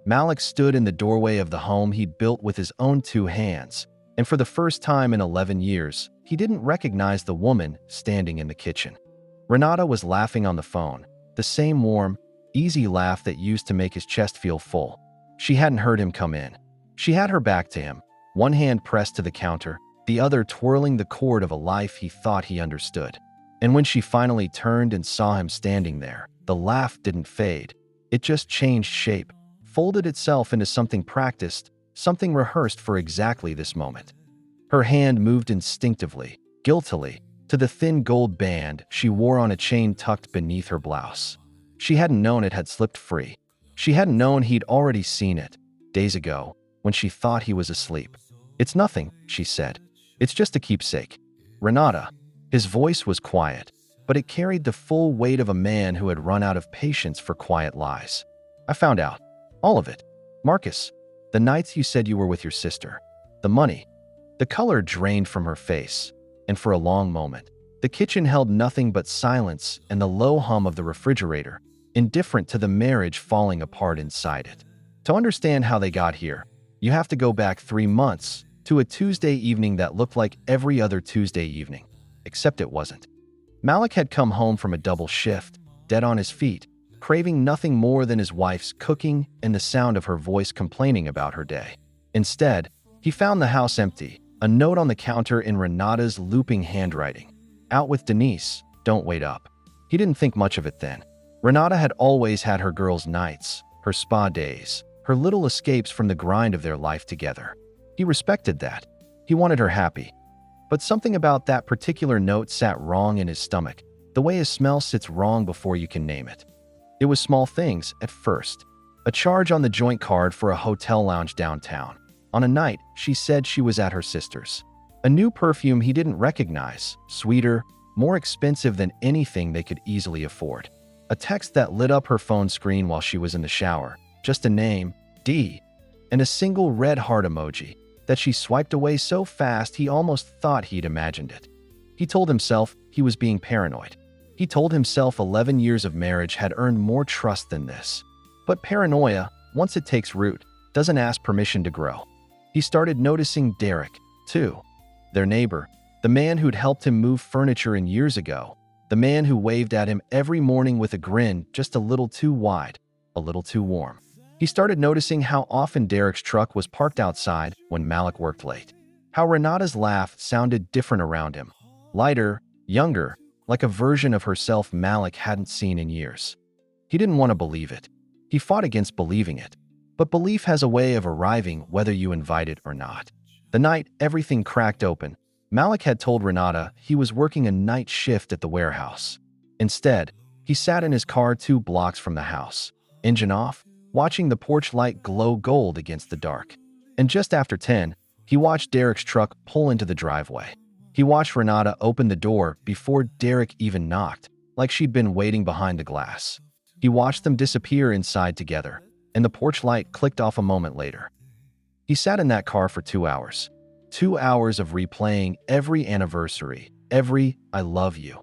Malik stood in the doorway of the home he'd built with his own two hands, and for the first time in 11 years, he didn't recognize the woman standing in the kitchen. Renata was laughing on the phone, the same warm, easy laugh that used to make his chest feel full. She hadn't heard him come in. She had her back to him, one hand pressed to the counter, the other twirling the cord of a life he thought he understood. And when she finally turned and saw him standing there, the laugh didn't fade. It just changed shape, folded itself into something practiced, something rehearsed for exactly this moment. Her hand moved instinctively, guiltily, to the thin gold band she wore on a chain tucked beneath her blouse. She hadn't known it had slipped free. She hadn't known he'd already seen it, days ago, when she thought he was asleep. "It's nothing," she said. "It's just a keepsake." "Renata." His voice was quiet, but it carried the full weight of a man who had run out of patience for quiet lies. "I found out. All of it. Marcus. The nights you said you were with your sister. The money." The color drained from her face, and for a long moment, the kitchen held nothing but silence and the low hum of the refrigerator, indifferent to the marriage falling apart inside it. To understand how they got here, you have to go back 3 months to a Tuesday evening that looked like every other Tuesday evening, except it wasn't. Malik had come home from a double shift, dead on his feet, craving nothing more than his wife's cooking and the sound of her voice complaining about her day. Instead, he found the house empty, a note on the counter in Renata's looping handwriting. "Out with Denise, don't wait up." He didn't think much of it then. Renata had always had her girls' nights, her spa days, her little escapes from the grind of their life together. He respected that. He wanted her happy. But something about that particular note sat wrong in his stomach, the way a smell sits wrong before you can name it. It was small things at first. A charge on the joint card for a hotel lounge downtown. On a night, she said she was at her sister's. A new perfume he didn't recognize, sweeter, more expensive than anything they could easily afford. A text that lit up her phone screen while she was in the shower. Just a name, D, and a single red heart emoji that she swiped away so fast he almost thought he'd imagined it. He told himself he was being paranoid. He told himself 11 years of marriage had earned more trust than this. But paranoia, once it takes root, doesn't ask permission to grow. He started noticing Derek, too. Their neighbor, the man who'd helped him move furniture in years ago, the man who waved at him every morning with a grin just a little too wide, a little too warm. He started noticing how often Derek's truck was parked outside when Malik worked late. How Renata's laugh sounded different around him. Lighter, younger, like a version of herself Malik hadn't seen in years. He didn't want to believe it. He fought against believing it. But belief has a way of arriving whether you invite it or not. The night everything cracked open, Malik had told Renata he was working a night shift at the warehouse. Instead, he sat in his car 2 blocks from the house, engine off, watching the porch light glow gold against the dark. And just after 10, he watched Derek's truck pull into the driveway. He watched Renata open the door before Derek even knocked, like she'd been waiting behind the glass. He watched them disappear inside together, and the porch light clicked off a moment later. He sat in that car for 2 hours. 2 hours of replaying every anniversary, every "I love you."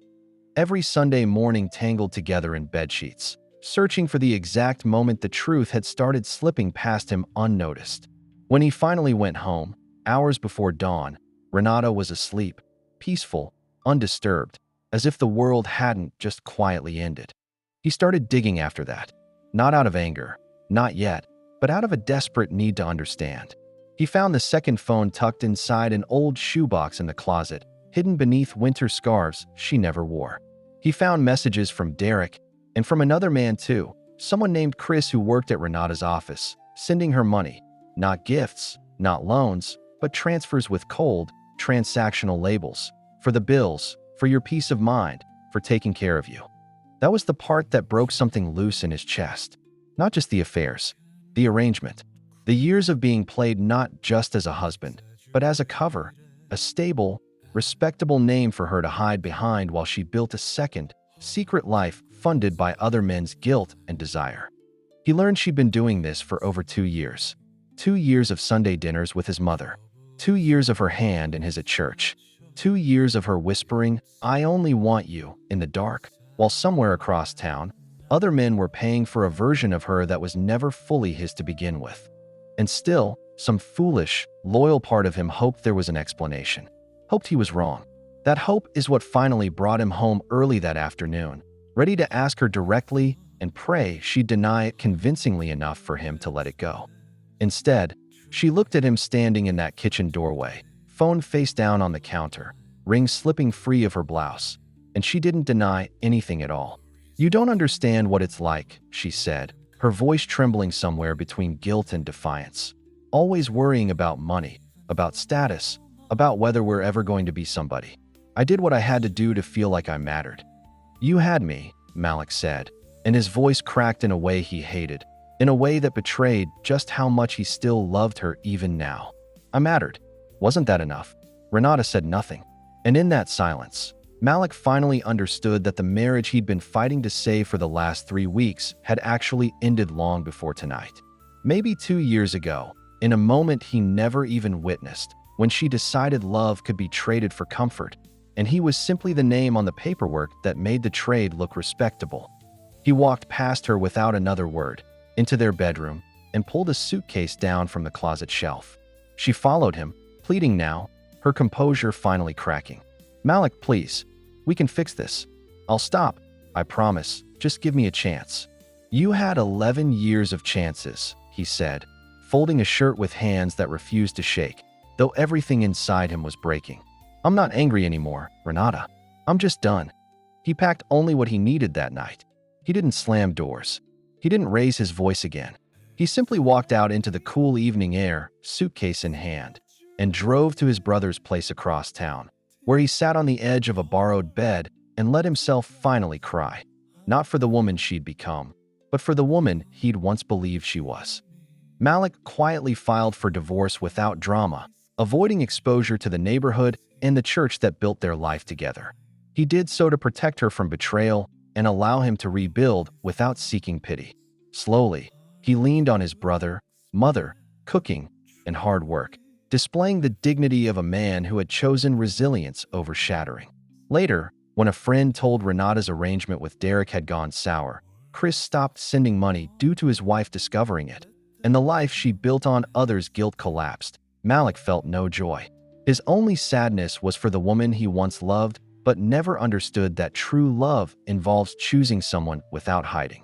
Every Sunday morning tangled together in bedsheets, searching for the exact moment the truth had started slipping past him unnoticed. When he finally went home, hours before dawn, Renata was asleep, peaceful, undisturbed, as if the world hadn't just quietly ended. He started digging after that, not out of anger, not yet, but out of a desperate need to understand. He found the second phone tucked inside an old shoebox in the closet, hidden beneath winter scarves she never wore. He found messages from Derek, and from another man too, someone named Chris who worked at Renata's office, sending her money. Not gifts, not loans, but transfers with cold, transactional labels. For the bills, for your peace of mind, for taking care of you. That was the part that broke something loose in his chest. Not just the affairs, the arrangement. The years of being played not just as a husband, but as a cover, a stable, respectable name for her to hide behind while she built a second, secret life funded by other men's guilt and desire. He learned she'd been doing this for over 2 years. 2 years of Sunday dinners with his mother. 2 years of her hand in his at church. 2 years of her whispering, "I only want you," in the dark, while somewhere across town, Other men were paying for a version of her that was never fully his to begin with. And still, some foolish, loyal part of him hoped there was an explanation. Hoped he was wrong. That hope is what finally brought him home early that afternoon, ready to ask her directly and pray she'd deny it convincingly enough for him to let it go. Instead, she looked at him standing in that kitchen doorway, phone face down on the counter, ring slipping free of her blouse, and she didn't deny anything at all. "You don't understand what it's like," she said, her voice trembling somewhere between guilt and defiance. "Always worrying about money, about status, about whether we're ever going to be somebody. I did what I had to do to feel like I mattered." "You had me," Malik said, and his voice cracked in a way he hated, in a way that betrayed just how much he still loved her even now. "I mattered. Wasn't that enough?" Renata said nothing. And in that silence, Malik finally understood that the marriage he'd been fighting to save for the last 3 weeks had actually ended long before tonight. Maybe 2 years ago, in a moment he never even witnessed, when she decided love could be traded for comfort, and he was simply the name on the paperwork that made the trade look respectable. He walked past her without another word, into their bedroom, and pulled a suitcase down from the closet shelf. She followed him, pleading now, her composure finally cracking. "Malik, please. We can fix this. I'll stop. I promise. Just give me a chance." "You had 11 years of chances," he said, folding a shirt with hands that refused to shake, though everything inside him was breaking. "I'm not angry anymore, Renata. I'm just done." He packed only what he needed that night. He didn't slam doors. He didn't raise his voice again. He simply walked out into the cool evening air, suitcase in hand, and drove to his brother's place across town, where he sat on the edge of a borrowed bed and let himself finally cry. Not for the woman she'd become, but for the woman he'd once believed she was. Malik quietly filed for divorce without drama, avoiding exposure to the neighborhood and the church that built their life together. He did so to protect her from betrayal and allow him to rebuild without seeking pity. Slowly, he leaned on his brother, mother, cooking, and hard work, displaying the dignity of a man who had chosen resilience over shattering. Later, when a friend told Renata's arrangement with Derek had gone sour, Chris stopped sending money due to his wife discovering it, and the life she built on others' guilt collapsed. Malik felt no joy. His only sadness was for the woman he once loved, but never understood that true love involves choosing someone without hiding.